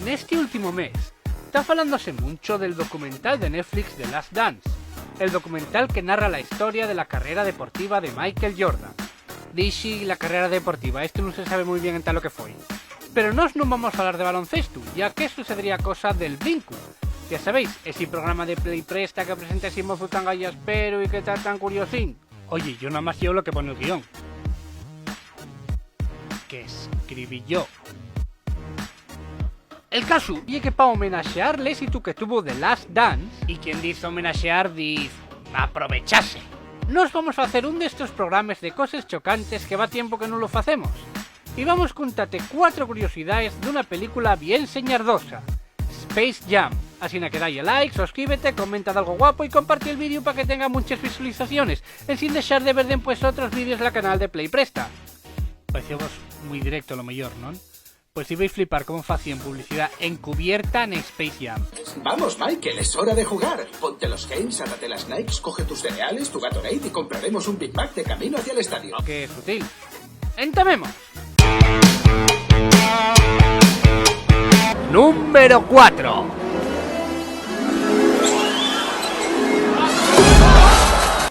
Neste último mes está falándose mucho del documental de Netflix The Last Dance, el documental que narra la historia de la carrera deportiva de Michael Jordan. Dixi la carrera deportiva, isto non se sabe moi bien en tal o que foi. Pero nós non vamos a falar de baloncesto, ya que eso sería cosa del vínculo. Ya sabéis, ese programa de Play Presta que presenta ese mozo tan gallaspero y que está tan curiosín. Oye, yo nada más llevo lo que pone el guión. Que escribí yo. El caso é que para homenaxear el éxito que tuvo The Last Dance, y quien dice homenaxear dice aprovechase, nos vamos a hacer un de estos programas de cosas chocantes que va tiempo que no lo facemos. Y vamos a contarte 4 curiosidades de una película bien señardosa, Space Jam. Así que dale like, suscríbete, comenta algo guapo y comparte el vídeo para que tenga muchas visualizaciones, sin dejar de ver después otros vídeos en la canal de Play Presta. Parecemos muy directo lo mejor, ¿no? Pues si vais a flipar cómo hacían publicidad encubierta en Space Jam. Vamos, Michael, es hora de jugar. Ponte los games, átate las Nikes, coge tus cereales, tu Gatorade y compraremos un Big Mac de camino hacia el estadio. ¡Qué sutil! ¡Entamemos! Número 4.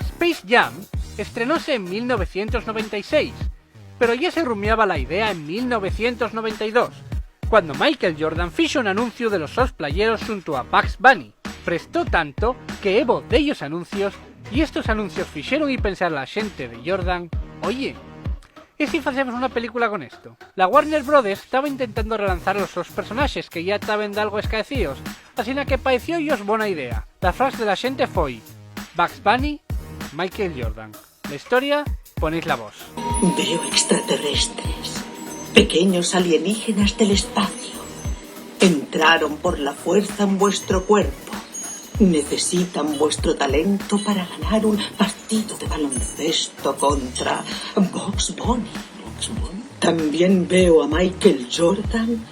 Space Jam estrenóse en 1996, pero ya se rumiaba la idea en 1992, cuando Michael Jordan fixo un anuncio de los sos playeros junto a Bugs Bunny. Prestó tanto que Evo de ellos anuncios, y estos anuncios fixeron y pensar la gente de Jordan, oye, ¿y si hacemos una película con esto? La Warner Brothers estaba intentando relanzar los dos personajes que ya estaban de algo escaecidos, así que pareció ellos buena idea. La frase de la gente fue Bugs Bunny, Michael Jordan. La historia, ponéis la voz. Veo extraterrestres, pequeños alienígenas del espacio. Entraron por la fuerza en vuestro cuerpo. Necesitan vuestro talento para ganar un partido de baloncesto contra Bugs Bunny. También veo a Michael Jordan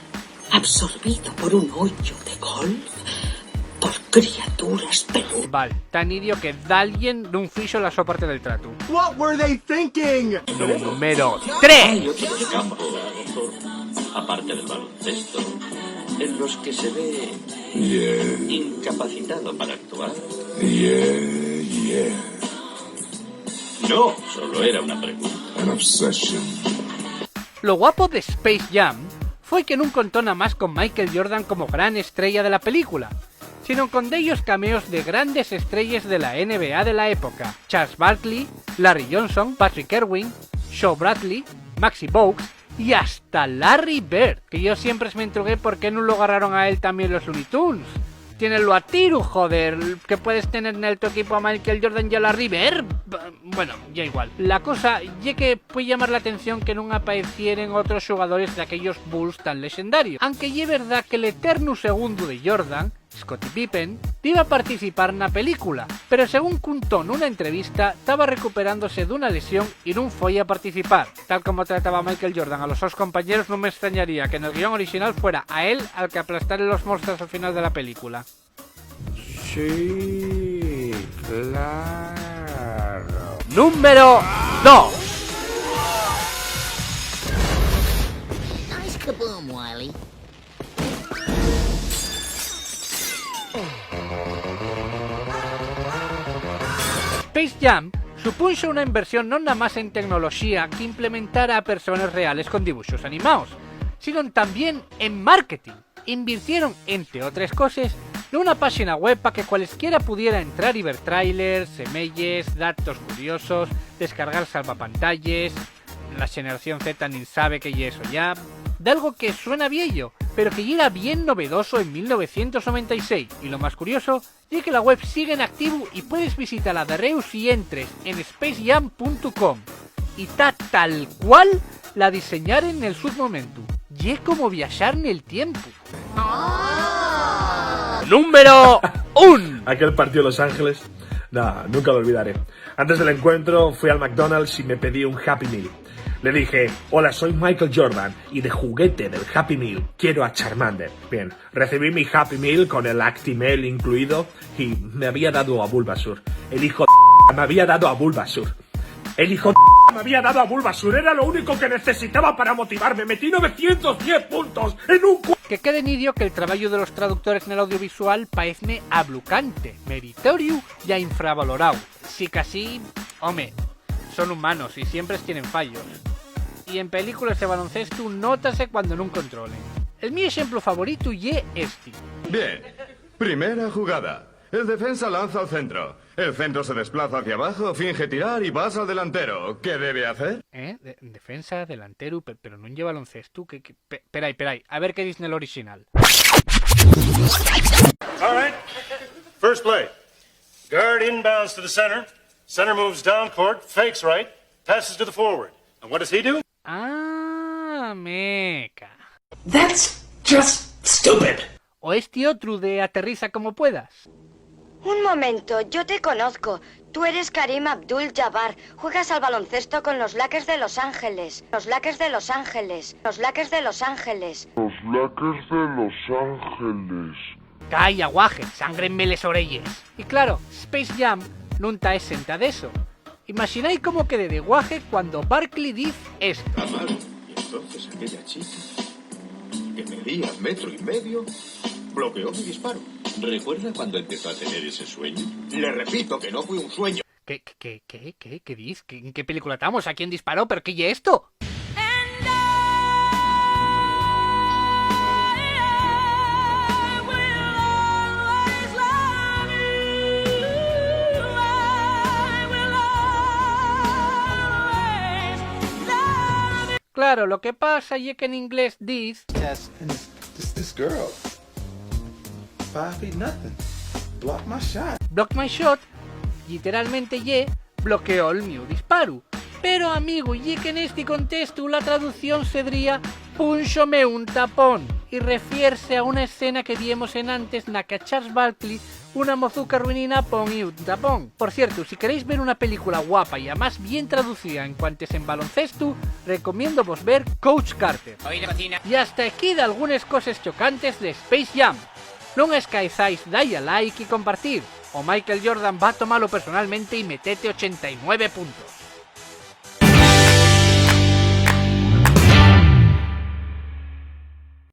absorbido por un hoyo de golf por criaturas peludas. Vale, tan idio que d'algien d'un fixo la súa parte del trato. What were they thinking? Número 3. Campo, aparte del baloncesto, en los que se ve incapacitado para actuar. No, solo era una pregunta. Lo guapo de Space Jam fue que no contó nada más con Michael Jordan como gran estrella de la película, sino con de ellos cameos de grandes estrellas de la NBA de la época: Charles Barkley, Larry Johnson, Patrick Ewing, Shaw Bradley, Maxi Bogues y hasta Larry Bird, que yo siempre me entregué por qué no lo agarraron a él también los Looney Tunes. Tienenlo a tiro, joder, que puedes tener en el tu equipo a Michael Jordan y a Larry Bird. Bueno, ya igual. La cosa es que puede llamar la atención que no aparecieran otros jugadores de aquellos Bulls tan legendarios. Aunque es verdad que el eterno segundo de Jordan, Scottie Pippen, iba a participar en la película, pero según contó en una entrevista, estaba recuperándose de una lesión y no fue a participar. Tal como trataba Michael Jordan a los dos compañeros, no me extrañaría que en el guión original fuera a él al que aplastaran los monstruos al final de la película. Sí, claro. Número 2. Nice kaboom, Wiley. Space Jam supuso una inversión no nada más en tecnología que implementara a personas reales con dibujos animados, sino también en marketing. Invirtieron, entre otras cosas, en una página web para que cualesquiera pudiera entrar y ver trailers, semelles, datos curiosos, descargar salvapantallas. La generación Z ni sabe que y eso ya, de algo que suena viejo, pero que ya era bien novedoso en 1996. Y lo más curioso es que la web sigue en activo y puedes visitarla de Reus si entres en spacejam.com. Y está tal cual la diseñaron en el submomento. Y es como viajar en el tiempo. Número 1. Aquel partido de Los Ángeles, nunca lo olvidaré. Antes del encuentro fui al McDonald's y me pedí un Happy Meal. Le dije, hola, soy Michael Jordan y de juguete del Happy Meal quiero a Charmander. Bien, recibí mi Happy Meal con el Actimel incluido y me había dado a Bulbasaur. El hijo de me había dado a Bulbasaur. El hijo de me había dado a Bulbasaur. Era lo único que necesitaba para motivarme. Metí 910 puntos en un... Que quede nidio que el traballo de los traductores en el audiovisual paezme ablucante, meritorio y a infravalorado. Si casi, home, son humanos y siempre tienen fallos. Y en películas de baloncesto nótase cuando non controlen. El mi ejemplo favorito ye este. Bien. Primera jugada. El defensa lanza al centro. El centro se desplaza hacia abajo, finge tirar y pasa al delantero. ¿Qué debe hacer? Defensa, delantero, pero non lle baloncesto. Perai. A ver qué dice en el original. All right. First play. Guard inbounds to the center. Center moves down court, fakes right, passes to the forward. And what does he do? Ah, meca. That's just stupid. O este otro de aterriza como puedas. Un momento, yo te conozco. Tú eres Karim Abdul-Jabbar. Juegas al baloncesto con los Lakers de Los Ángeles. Los Lakers de Los Ángeles. Los Lakers de Los Ángeles. Los Lakers de Los Ángeles. Calla, guaje, sangrenme les orelles. Y claro, Space Jam nunca es senta de eso. Imagináis cómo quedé de guaje cuando Barkley dice esto. Amaro, y entonces aquella chica, que medía 1,5 metros, bloqueó mi disparo. ¿Recuerda cuando empezó a tener ese sueño? Le repito que no fue un sueño. ¿Qué dices? ¿En qué película estamos? ¿A quién disparó? ¿Pero qué es esto? Claro, lo que pasa es que en inglés dice... This girl. 5 feet nothing. Block my shot. Block my shot, literalmente ye, bloqueó el mío disparo. Pero amigo, ye que en este contexto la traducción sería punxome un tapón y refiere a una escena que vimos en antes na que Charles Barkley una mozuca ruinina pon y un tapón. Por cierto, si queréis ver una película guapa y además bien traducida en cuantes en baloncesto, recomiendo vos ver Coach Carter. Y hasta aquí de algunas cosas chocantes de Space Jam. Non escaezáis, dai a like y compartir, o Michael Jordan va a tomarlo personalmente y metete 89 puntos.